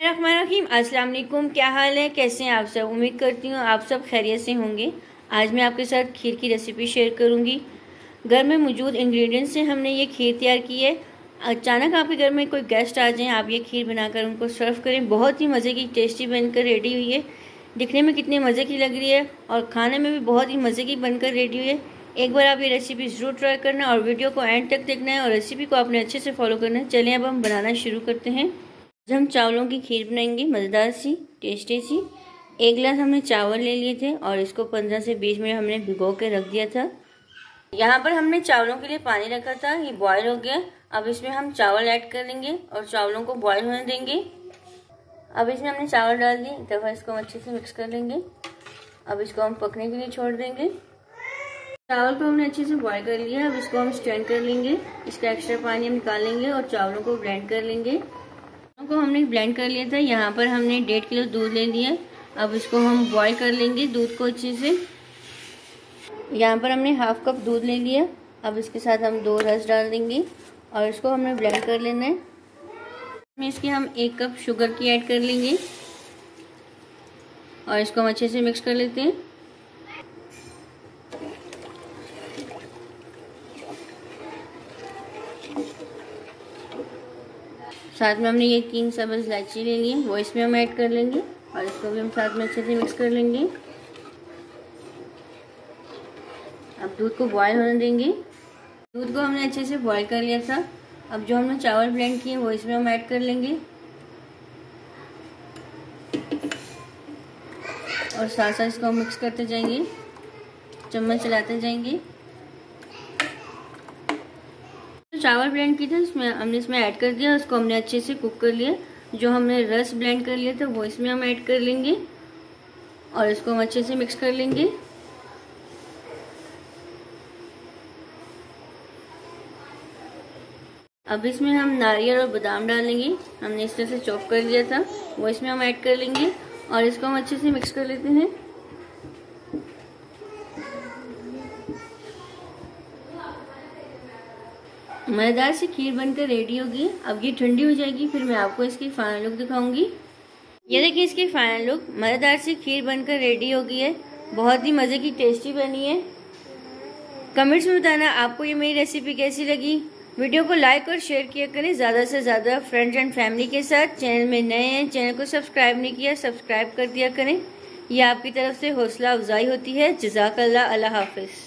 रहीम अस्सलाम वालेकुम। क्या हाल है, कैसे हैं आप सब। उम्मीद करती हूँ आप सब खैरियत से होंगे। आज मैं आपके साथ खीर की रेसिपी शेयर करूँगी। घर में मौजूद इंग्रेडिएंट्स से हमने ये खीर तैयार की है। अचानक आपके घर में कोई गेस्ट आ जाएं, आप ये खीर बनाकर उनको सर्व करें। बहुत ही मज़े की टेस्टी बनकर रेडी हुई है। दिखने में कितने मज़े की लग रही है और खाने में भी बहुत ही मज़े की बनकर रेडी हुई है। एक बार आप ये रेसिपी ज़रूर ट्राई करना और वीडियो को एंड तक देखना है और रेसिपी को आपने अच्छे से फॉलो करना है। चलिए अब हम बनाना शुरू करते हैं। हम चावलों की खीर बनाएंगे, मज़ेदार सी, टेस्टी सी। 1 गिलास हमने चावल ले लिए थे और इसको 15 से 20 मिनट हमने भिगो के रख दिया था। यहाँ पर हमने चावलों के लिए पानी रखा था, ये बॉयल हो गया। अब इसमें हम चावल ऐड कर लेंगे और चावलों को बॉयल होने देंगे। अब इसमें हमने चावल डाल दिए, एक दफ़ा इसको अच्छे से मिक्स कर लेंगे। अब इसको हम पकने के लिए छोड़ देंगे। चावल को हमने अच्छे से बॉयल कर लिया। अब इसको हम स्ट्रेन कर लेंगे, इसका एक्स्ट्रा पानी हम निकाल लेंगे और चावलों को ब्लेंड कर लेंगे। को हमने ब्लेंड कर लिया था। यहाँ पर हमने 1.5 किलो दूध ले लिया। अब इसको हम बॉईल कर लेंगे दूध को अच्छे से। यहाँ पर हमने 1/2 कप दूध ले लिया। अब इसके साथ हम 2 रस डाल देंगे और इसको हमने ब्लेंड कर लेना है। इसके हम 1 कप शुगर की ऐड कर लेंगे और इसको हम अच्छे से मिक्स कर लेते हैं। साथ में हमने ये 3 सब्ज़ इलायची ले ली है, वो इसमें हम ऐड कर लेंगे और इसको भी हम साथ में अच्छे से मिक्स कर लेंगे। अब दूध को बॉयल होने देंगे। दूध को हमने अच्छे से बॉयल कर लिया था। अब जो हमने चावल ब्लेंड किए वो इसमें हम ऐड कर लेंगे और साथ साथ इसको हम मिक्स करते जाएंगे, चम्मच चलाते जाएंगे। चावल ब्लेंड की थी इसमें हमने इसमें ऐड कर दिया, उसको हमने अच्छे से कुक कर लिया। जो हमने रस ब्लेंड कर लिया था वो इसमें हम ऐड कर लेंगे और इसको हम अच्छे से मिक्स कर लेंगे। अब इसमें हम नारियल और बादाम डालेंगे, हमने इस तरह से चॉप कर लिया था, वो इसमें हम ऐड कर लेंगे और इसको हम अच्छे से मिक्स कर लेते हैं। मज़ेदार सी खीर बनकर रेडी होगी। अब ये ठंडी हो जाएगी, फिर मैं आपको इसकी फाइनल लुक दिखाऊंगी। ये देखिए इसकी फाइनल लुक। मज़ेदार सी खीर बनकर रेडी हो गई है, बहुत ही मज़े की टेस्टी बनी है। कमेंट्स में बताना आपको ये मेरी रेसिपी कैसी लगी। वीडियो को लाइक और शेयर किया करें ज़्यादा से ज़्यादा फ्रेंड्स एंड फैमिली के साथ। चैनल में नए हैं, चैनल को सब्सक्राइब नहीं किया, सब्सक्राइब कर दिया करें। यह आपकी तरफ से हौसला अफजाई होती है। जज़ाकल्लाह, अल्लाह हाफिज़।